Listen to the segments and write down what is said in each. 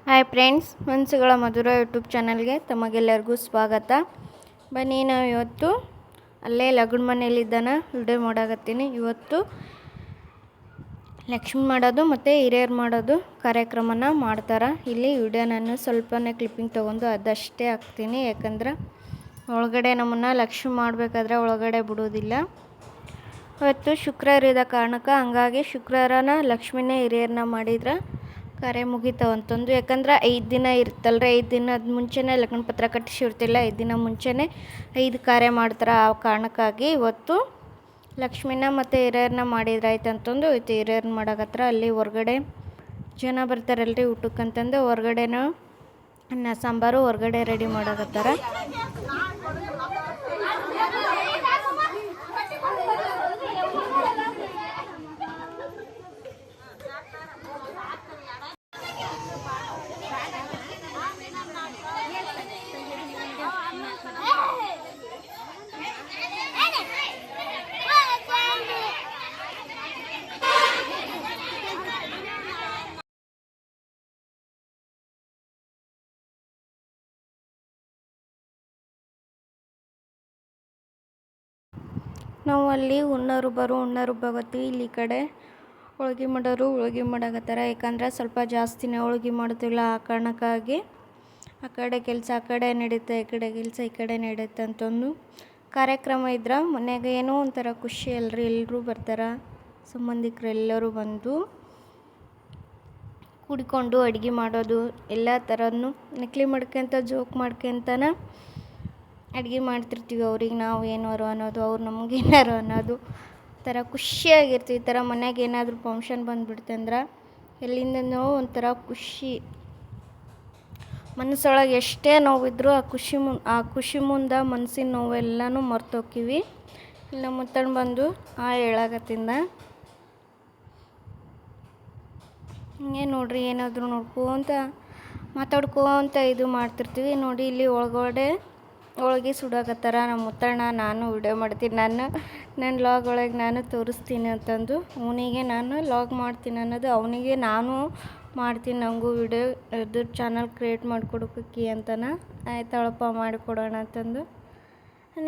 Hi friends, ಮನಸ್ಸುಗಳ ಮಧುರ YouTube ಚಾನಲ್ಗೆ ತಮಗೆಲ್ಲರಿಗೂ ಸ್ವಾಗತ. ಬನ್ನಿ, ನಾವು ಇವತ್ತು ಅಲ್ಲೇ ಲಗ್ನ ಮನೆಯಲ್ಲಿದ್ದಾನ ವಿಡಿಯೋ ಮಾಡಾಕತ್ತೀನಿ. ಇವತ್ತು ಲಕ್ಷ್ಮಿ ಮಾಡೋದು ಮತ್ತು ಹಿರಿಯರು ಮಾಡೋದು ಕಾರ್ಯಕ್ರಮನ ಮಾಡ್ತಾರೆ. ಇಲ್ಲಿ ವಿಡಿಯೋ ನಾನು ಸ್ವಲ್ಪನೇ ಕ್ಲಿಪ್ಪಿಂಗ್ ತೊಗೊಂಡು ಅದಷ್ಟೇ ಹಾಕ್ತೀನಿ, ಯಾಕಂದ್ರೆ ಒಳಗಡೆ ನಮ್ಮನ್ನು ಲಕ್ಷ್ಮಿ ಮಾಡಬೇಕಾದ್ರೆ ಒಳಗಡೆ ಬಿಡೋದಿಲ್ಲ. ಇವತ್ತು ಶುಕ್ರವಾರ ಇದ್ದ ಕಾರಣಕ್ಕೆ ಹಂಗಾಗಿ ಶುಕ್ರವಾರನ ಲಕ್ಷ್ಮಿನೇ ಹಿರಿಯರನ್ನ ಮಾಡಿದ್ರೆ ಕಾರ್ಯ ಮುಗಿತಾವಂತಂದು. ಯಾಕಂದ್ರೆ 5 ದಿನ ಇರುತ್ತಲ್ರಿ, 5 ದಿನದ ಮುಂಚೆನೇ ಲಗ್ನ ಪತ್ರ ಕಟ್ಟಿಸಿರ್ತಿಲ್ಲ, 5 ದಿನ ಮುಂಚೆನೇ 5 ಕಾರ್ಯ ಮಾಡ್ತಾರೆ. ಆ ಕಾರಣಕ್ಕಾಗಿ ಇವತ್ತು ಲಕ್ಷ್ಮಿನ ಮತ್ತು ಹಿರಿಯರನ್ನ ಮಾಡಿದ್ರೆ ಆಯ್ತು ಅಂತಂದು ಇವತ್ತು ಹಿರಿಯರನ್ನ ಮಾಡಾಕತ್ರ. ಅಲ್ಲಿ ಹೊರ್ಗಡೆ ಜನ ಬರ್ತಾರಲ್ರಿ ಊಟಕ್ಕಂತಂದು ಹೊರ್ಗಡೆನ ಅನ್ನ ಸಾಂಬಾರು ಹೊರ್ಗಡೆ ರೆಡಿ ಮಾಡಾಕತ್ತಾರ. ನಾವು ಅಲ್ಲಿ ಉಣ್ಣೋರು ಬಗೋತೀವಿ. ಇಲ್ಲಿ ಕಡೆ ಹೋಳ್ಗೆ ಮಾಡೋರು ಹೋಳ್ಗೆ ಮಾಡಾಕತ್ತಾರ. ಯಾಕಂದ್ರೆ ಸ್ವಲ್ಪ ಜಾಸ್ತಿನೇ ಹೋಳ್ಗೆ ಮಾಡ್ತೀವಿಲ್ಲ, ಆ ಕಾರಣಕ್ಕಾಗಿ ಆ ಕಡೆ ಕೆಲಸ ಆ ಕಡೆ ನಡೀತೆ, ಈ ಕಡೆ ಕೆಲಸ ಈ ಕಡೆ ನಡೀತೆ ಅಂತಂದು ಕಾರ್ಯಕ್ರಮ ಇದ್ರೆ ಮನ್ಯಾಗ ಏನೋ ಒಂಥರ ಖುಷಿ ಅಲ್ರಿ. ಎಲ್ಲರೂ ಬರ್ತಾರೆ, ಸಂಬಂಧಿಕರು ಎಲ್ಲರೂ ಬಂದು ಕುಡ್ಕೊಂಡು ಅಡುಗೆ ಮಾಡೋದು ಎಲ್ಲ ಥರನೂ ನಕಲಿ ಮಾಡ್ಕೊಂತ ಜೋಕ್ ಮಾಡ್ಕೊಂತನ ಅಡುಗೆ ಮಾಡ್ತಿರ್ತೀವಿ. ಅವ್ರಿಗೆ ನಾವು ಏನಾರು ಅನ್ನೋದು, ಅವ್ರು ನಮಗೆ ಏನಾರು ಅನ್ನೋದು ಥರ ಖುಷಿಯಾಗಿರ್ತೀವಿ. ಈ ಥರ ಮನ್ಯಾಗ ಏನಾದರೂ ಫಂಕ್ಷನ್ ಬಂದುಬಿಡ್ತಂದ್ರೆ ಎಲ್ಲಿಂದನೋ ಒಂಥರ ಖುಷಿ, ಮನಸ್ಸೊಳಗೆ ಎಷ್ಟೇ ನೋವಿದ್ರೂ ಆ ಖುಷಿ ಮುಂದೆ ಮನಸ್ಸಿನ ನೋವೆಲ್ಲನೂ ಮರ್ತೋಕ್ಕಿವಿ. ಇಲ್ಲ ಮುತ್ತಣ್ಣ ಬಂದು ಹೇಳಾಕತ್ತಿಂದ ಹಿಂಗೆ ನೋಡ್ರಿ, ಏನಾದರೂ ನೋಡ್ಕೊಂತ ಮಾತಾಡ್ಕೊಂತ ಇದು ಮಾಡ್ತಿರ್ತೀವಿ. ನೋಡಿ ಇಲ್ಲಿ ಒಳಗಡೆ ಹೋಳ್ಗೆ ಸುಡಾಕತ್ತಾರ ನಮ್ಮ ಮುತ್ತಣ್ಣ. ನಾನು ವಿಡಿಯೋ ಮಾಡ್ತೀನಿ, ನನ್ನ ಲಾಗ್ ಒಳಗೆ ನಾನು ತೋರಿಸ್ತೀನಿ ಅಂತಂದು ಅವನಿಗೆ ನಾನು ಲಾಗ್ ಮಾಡ್ತೀನಿ ಅನ್ನೋದು, ಅವನಿಗೆ ನಾನು ಮಾಡ್ತೀನಿ, ನನಗೂ ವಿಡಿಯೋ ಇದು ಚಾನಲ್ ಕ್ರಿಯೇಟ್ ಮಾಡಿಕೊಡೋಕಿ ಅಂತಾನ. ಆಯ್ತಾಳಪ್ಪ ಮಾಡಿಕೊಡೋಣ ಅಂತಂದು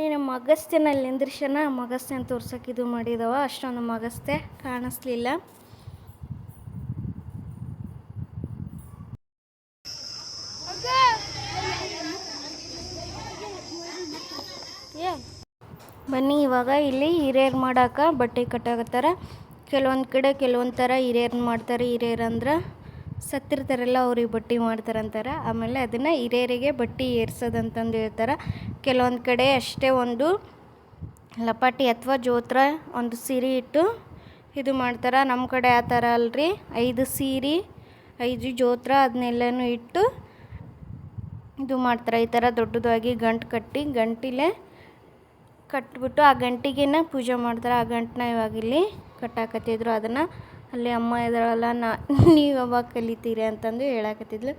ನೀನು ಮಗಸ್ತಿನಲ್ಲಿ ನಿಂದ್ರಿಸನ ಮಗಸ್ತೆನ ತೋರ್ಸೋಕೆ ಇದು ಮಾಡಿದವ. ಅಷ್ಟೊಂದು ಮಗಸ್ತೆ ಕಾಣಿಸ್ಲಿಲ್ಲ. ಬನ್ನಿ, ಇವಾಗ ಇಲ್ಲಿ ಹಿರಿಯರು ಮಾಡೋಕೆ ಬಟ್ಟೆ ಕಟ್ಟಾಕತ್ತಾರ. ಕೆಲವೊಂದು ಕಡೆ ಕೆಲವೊಂದು ಥರ ಹಿರಿಯರನ್ನ ಮಾಡ್ತಾರೆ. ಹಿರಿಯರು ಅಂದ್ರೆ ಸತ್ತಿರ್ತಾರಲ್ಲ, ಅವ್ರಿಗೆ ಬಟ್ಟೆ ಮಾಡ್ತಾರಂತಾರೆ. ಆಮೇಲೆ ಅದನ್ನು ಹಿರಿಯರಿಗೆ ಬಟ್ಟೆ ಏರ್ಸೋದಂತಂದು ಹೇಳ್ತಾರೆ. ಕೆಲವೊಂದು ಕಡೆ ಅಷ್ಟೇ ಒಂದು ಲಪಾಟಿ ಅಥವಾ ಜೋತ್ರ ಒಂದು ಸೀರೆ ಇಟ್ಟು ಇದು ಮಾಡ್ತಾರೆ. ನಮ್ಮ ಕಡೆ ಆ ಥರ ಅಲ್ರಿ, 5 ಸೀರೆ 5 ಜೋತ್ರ ಅದನ್ನೆಲ್ಲನೂ ಇಟ್ಟು ಇದು ಮಾಡ್ತಾರೆ. ಈ ಥರ ದೊಡ್ಡದಾಗಿ ಗಂಟು ಕಟ್ಟಿ ಗಂಟಿಲೆ ಕಟ್ಬಿಟ್ಟು ಆ ಗಂಟಿಗೆನ ಪೂಜೆ ಮಾಡ್ತಾರೆ. ಆ ಗಂಟನ್ನ ಇವಾಗ ಇಲ್ಲಿ ಕಟ್ಟಾಕತ್ತಿದ್ರು. ಅದನ್ನು ಅಲ್ಲಿ ಅಮ್ಮ ಇದ್ದಾಳಲ್ಲ, ನೀವು ಯಾವಾಗ ಕಲಿತೀರಿ ಅಂತಂದು ಹೇಳಾಕತ್ತಿದ್ಲು.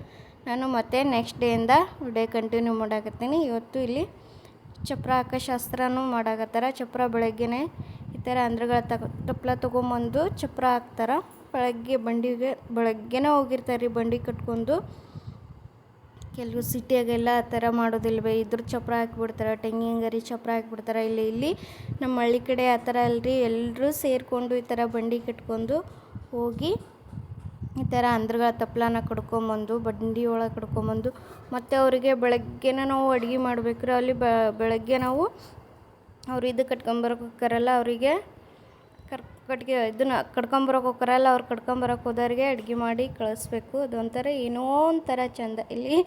ನಾನು ಮತ್ತೆ ನೆಕ್ಸ್ಟ್ ಡೇಯಿಂದ ವಿಡಿಯೋ ಕಂಟಿನ್ಯೂ ಮಾಡಾಕತ್ತೀನಿ. ಇವತ್ತು ಇಲ್ಲಿ ಚಪ್ರ ಹಾಕೋ ಶಾಸ್ತ್ರನೂ ಮಾಡಾಕತ್ತಾರ. ಚಪ್ರ ಬೆಳಗ್ಗೆನೇ ಈ ಥರ ಅಂದ್ರಗಳ ತಪ್ಪಲ ತೊಗೊಂಬಂದು ಚಪ್ರ ಹಾಕ್ತಾರೆ. ಬೆಳಗ್ಗೆನೇ ಹೋಗಿರ್ತಾರೆ ರೀ ಬಂಡಿ ಕಟ್ಕೊಂಡು. ಕೆಲವು ಸಿಟಿಯಾಗೆಲ್ಲ ಆ ಥರ ಮಾಡೋದಿಲ್ವೇ, ಇದ್ರ ಚಪ್ರ ಹಾಕಿಬಿಡ್ತಾರೆ, ತೆಂಗಿನಗರಿ ಚಪ್ರ ಹಾಕಿಬಿಡ್ತಾರೆ. ಇಲ್ಲಿ ನಮ್ಮ ಹಳ್ಳಿ ಕಡೆ ಆ ಥರ ಅಲ್ರಿ, ಎಲ್ಲರೂ ಸೇರಿಕೊಂಡು ಈ ಥರ ಬಂಡಿ ಕಟ್ಕೊಂಡು ಹೋಗಿ ಈ ಥರ ಅಂದ್ರಗಳ ತಪ್ಪಲನ ಕಡ್ಕೊಂಬಂದು ಬಂಡಿ ಒಳಗೆ ಕಡ್ಕೊಂಬಂದು ಮತ್ತು ಅವರಿಗೆ ಬೆಳಗ್ಗೆನೇ ನಾವು ಅಡುಗೆ ಮಾಡಬೇಕ್ರಿ. ಅಲ್ಲಿ ಬೆಳಗ್ಗೆ ನಾವು ಅವ್ರು ಇದು ಕಟ್ಕೊಂಬರಕ್ಕೆ ಹೋಗ್ತಾರಲ್ಲ, ಅವರಿಗೆ ಇದನ್ನು ಕಟ್ಕೊಂಬರಕ್ಕೆ ಹೋಗ್ತಾರಲ್ಲ, ಅವ್ರು ಕಟ್ಕೊಂಬರಕ್ಕೆ ಹೋದವ್ರಿಗೆ ಅಡುಗೆ ಮಾಡಿ ಕಳಿಸ್ಬೇಕು. ಅದೊಂಥರ ಏನೋ ಒಂಥರ ಚಂದ. ಇಲ್ಲಿ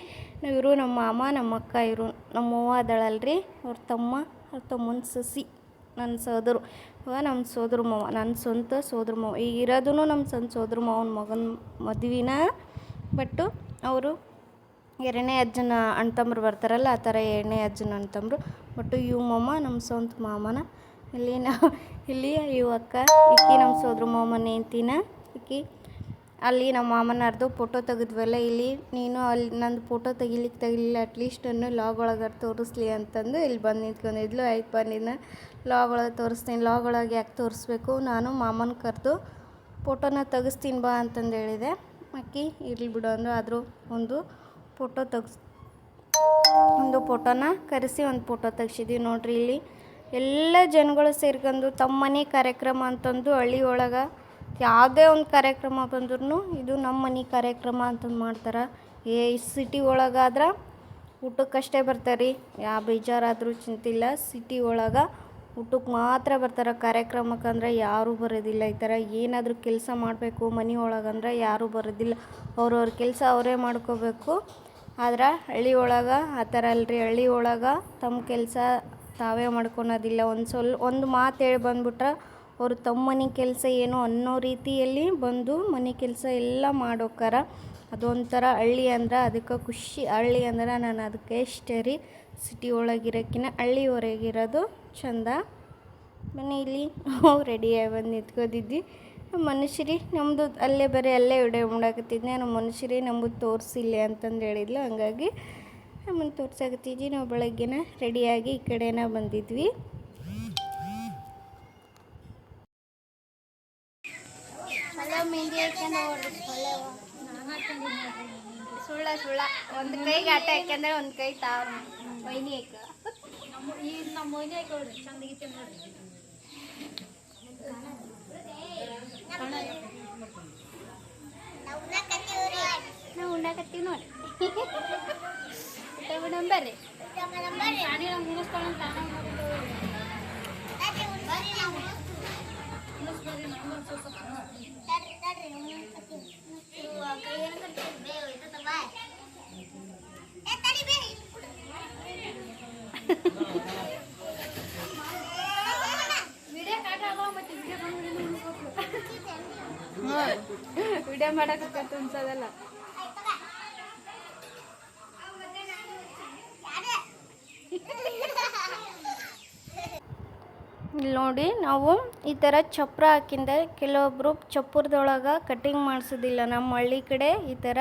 ಇವರು ನಮ್ಮ ಮಾಮ ನಮ್ಮ ಅಕ್ಕ, ಇವರು ನಮ್ಮ ಅವ್ವ ಅದಳಲ್ರಿ, ಅವ್ರ ತಮ್ಮನ ಸಸಿ, ನನ್ನ ಸೋದರು. ಇವಾಗ ನಮ್ಮ ಸೋದ್ರ ಮಾವ, ನನ್ನ ಸ್ವಂತ ಸೋದ್ರ ಮಾವ. ಈಗ ಇರೋದು ನಮ್ಮ ಸ್ವಂತ ಸೋದ್ರ ಮಾವನ ಮಗನ ಮದುವಿನ. ಬಟ್ಟು ಅವರು 2ನೇ ಅಜ್ಜನ ಅಣ್ತಂಬ್ರು ಬರ್ತಾರಲ್ಲ, ಆ ಥರ 2ನೇ ಅಜ್ಜನ ಅಣ್ತಂಬ್ರು. ಬಟ್ಟು ಇವು ಮಾಮ ನಮ್ಮ ಸ್ವಂತ ಮಾಮನ. ಇಲ್ಲಿ ಇವು ಅಕ್ಕ, ಇಕ್ಕಿ ನಮ್ಮ ಸೋದ್ರ ಮಾಮನ ಹೆಂಡ್ತಿನ. ಇಕ್ಕಿ ಅಲ್ಲಿ ನಮ್ಮ ಮಾಮನರ್ದು ಫೋಟೋ ತೆಗೆದ್ವಲ್ಲ, ಇಲ್ಲಿ ನೀನು ಅಲ್ಲಿ ನಂದು ಫೋಟೋ ತೆಗಿಲಿಲ್ಲ, ಅಟ್ಲೀಸ್ಟ್ ಅನ್ನು ಲಾಗ್ ಒಳಗೆ ತೋರಿಸ್ಲಿ ಅಂತಂದು ಇಲ್ಲಿ ಬಂದು ನಿಂತ್ಕೊಂಡಿದ್ಲು. ಆಯ್ತು ನಿನ್ನ ಲಾಗ್ ಒಳಗೆ ತೋರಿಸ್ತೀನಿ. ಲಾಗ್ ಒಳಗೆ ಯಾಕೆ ತೋರಿಸ್ಬೇಕು, ನಾನು ಮಾಮನ ಕರೆದು ಫೋಟೋನ ತೆಗಿಸ್ತೀನಿ ಬಾ ಅಂತಂದು ಹೇಳಿದೆ. ಹಾಕಿ ಇರಲಿ ಬಿಡು ಅಂದು ಆದರೂ ಒಂದು ಫೋಟೋನ ಕರೆಸಿ ಒಂದು ಫೋಟೋ ತೆಗ್ಸಿದ್ದೀವಿ ನೋಡ್ರಿ. ಇಲ್ಲಿ ಎಲ್ಲ ಜನಗಳು ಸೇರ್ಕೊಂಡು ತಮ್ಮ ಮನೆ ಕಾರ್ಯಕ್ರಮ ಅಂತಂದು ಹಳ್ಳಿ ಒಳಗೆ ಯಾವುದೇ ಒಂದು ಕಾರ್ಯಕ್ರಮ ಬಂದ್ರೂ ಇದು ನಮ್ಮ ಮನೆ ಕಾರ್ಯಕ್ರಮ ಅಂತಂದು ಮಾಡ್ತಾರೆ. ಸಿಟಿ ಒಳಗಾದ್ರೆ ಊಟಕ್ಕಷ್ಟೇ ಬರ್ತಾರೆ ರೀ, ಯಾವ ಬೇಜಾರಾದರೂ ಚಿಂತಿಲ್ಲ. ಸಿಟಿ ಒಳಗೆ ಊಟಕ್ಕೆ ಮಾತ್ರ ಬರ್ತಾರೆ, ಕಾರ್ಯಕ್ರಮಕ್ಕಂದ್ರೆ ಯಾರೂ ಬರೋದಿಲ್ಲ. ಈ ಥರ ಏನಾದರೂ ಕೆಲಸ ಮಾಡಬೇಕು ಮನೆ ಒಳಗಂದ್ರೆ ಯಾರೂ ಬರೋದಿಲ್ಲ, ಅವ್ರವ್ರ ಕೆಲಸ ಅವರೇ ಮಾಡ್ಕೋಬೇಕು. ಆದ್ರೆ ಹಳ್ಳಿ ಒಳಗೆ ಆ ಥರ ಅಲ್ರಿ, ಹಳ್ಳಿ ಒಳಗೆ ತಮ್ಮ ಕೆಲಸ ತಾವೇ ಮಾಡ್ಕೊಳೋದಿಲ್ಲ. ಒಂದು ಮಾತು ಹೇಳಿ ಬಂದ್ಬಿಟ್ರೆ ಅವರು ತಮ್ಮ ಮನೆ ಕೆಲಸ ಏನು ಅನ್ನೋ ರೀತಿಯಲ್ಲಿ ಬಂದು ಮನೆ ಕೆಲಸ ಎಲ್ಲ ಮಾಡೋಕ್ಕಾರ. ಅದೊಂಥರ ಹಳ್ಳಿ ಅಂದ್ರೆ ಅದಕ್ಕೆ ಖುಷಿ. ಹಳ್ಳಿ ಅಂದ್ರೆ ನಾನು ಅದಕ್ಕೆ ಇಷ್ಟ ರೀ. ಸಿಟಿ ಒಳಗಿರೋಕ್ಕಿಂತ ಹಳ್ಳಿ ಹೊರಗಿರೋದು ಚಂದ. ಬನ್ನಿ ಇಲ್ಲಿ ರೆಡಿಯಾಗಿ ಬಂದು ನಿಂತ್ಕೊಂಡಿದ್ವಿ. ನಮ್ಮ ಮನುಷ್ಯರಿ ನಮ್ಮದು ಅಲ್ಲೇ ವಿಡಿಯೋ ಮಾಡಾಕತ್ತಿದ್ದೆ. ನಮ್ಮ ಮನುಷ್ಯರಿ ನಮ್ಮದು ತೋರಿಸಿಲ್ಲ ಅಂತಂದು ಹೇಳಿದ್ಲು, ಹಂಗಾಗಿ ನಮ್ಮನ್ನು ತೋರ್ಸಾಕತ್ತಿದ್ವಿ. ನಾವು ಬೆಳಗ್ಗೆನ ರೆಡಿಯಾಗಿ ಈ ಕಡೆನ ಬಂದಿದ್ವಿ. ಸುಳ್ಳ ಒಂದು ಕೈಗೆ ಆಟ ಹಾಕಂದ್ರೆ ಒಂದು ಕೈ ಮೈನಿ ಹಾಕ ನಮ್ಮ ಮೈನಿ ಹಾಕಿ ಚಂದಾಗಿತ್ತು ನೋಡ್ರಿ. ನಾವು ಉಣ್ಣಾಕತ್ತೀವಿ ನೋಡಿ. ಊಟ ಮೇಡಮ್ ಬರ್ರಿ. ವಿಡಿಯೋ ಮಾಡಕತ್ತ ಅನ್ಸೋದಲ್ಲ. ಇಲ್ಲಿ ನೋಡಿ, ನಾವು ಈ ಥರ ಚಪ್ರ ಹಾಕಿಂದ ಕೆಲವೊಬ್ಬರು ಚಪ್ಪರದೊಳಗೆ ಕಟ್ಟಿಂಗ್ ಮಾಡಿಸೋದಿಲ್ಲ. ನಮ್ಮ ಹಳ್ಳಿ ಕಡೆ ಈ ಥರ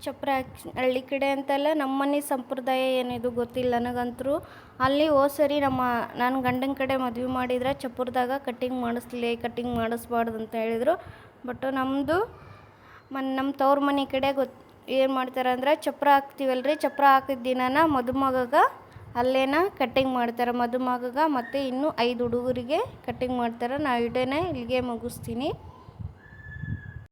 ಚಪ್ರ ಹಾಕಿ, ಹಳ್ಳಿ ಕಡೆ ಅಂತಲ್ಲ ನಮ್ಮ ಮನೆ ಸಂಪ್ರದಾಯ ಏನಿದು ಗೊತ್ತಿಲ್ಲ ನನಗಂತರೂ. ಅಲ್ಲಿ ಸರಿ ನನ್ನ ಗಂಡನ ಕಡೆ ಮದುವೆ ಮಾಡಿದ್ರೆ ಚಪ್ಪರದಾಗ ಕಟ್ಟಿಂಗ್ ಮಾಡಿಸ್ಬಾರ್ದು ಅಂತ ಹೇಳಿದರು. ಬಟ್ ನಮ್ಮ ತವ್ರ ಮನೆ ಕಡೆ ಏನು ಮಾಡ್ತಾರೆ ಅಂದ್ರೆ ಚಪ್ರ ಹಾಕ್ತೀವಲ್ರಿ, ಚಪ್ರ ಹಾಕಿದ ದಿನಾನ ಮದುಮಗಗೆ ಅಲ್ಲೇನ ಕಟ್ಟಿಂಗ್ ಮಾಡ್ತಾರೆ. ಮದುಮಗಗೆ ಮತ್ತು ಇನ್ನೂ 5 ಹುಡುಗರಿಗೆ ಕಟ್ಟಿಂಗ್ ಮಾಡ್ತಾರೆ. ನಾ ವಿಡಿಯೋನ ಇಲ್ಲಿಗೆ ಮುಗಿಸ್ತೀನಿ.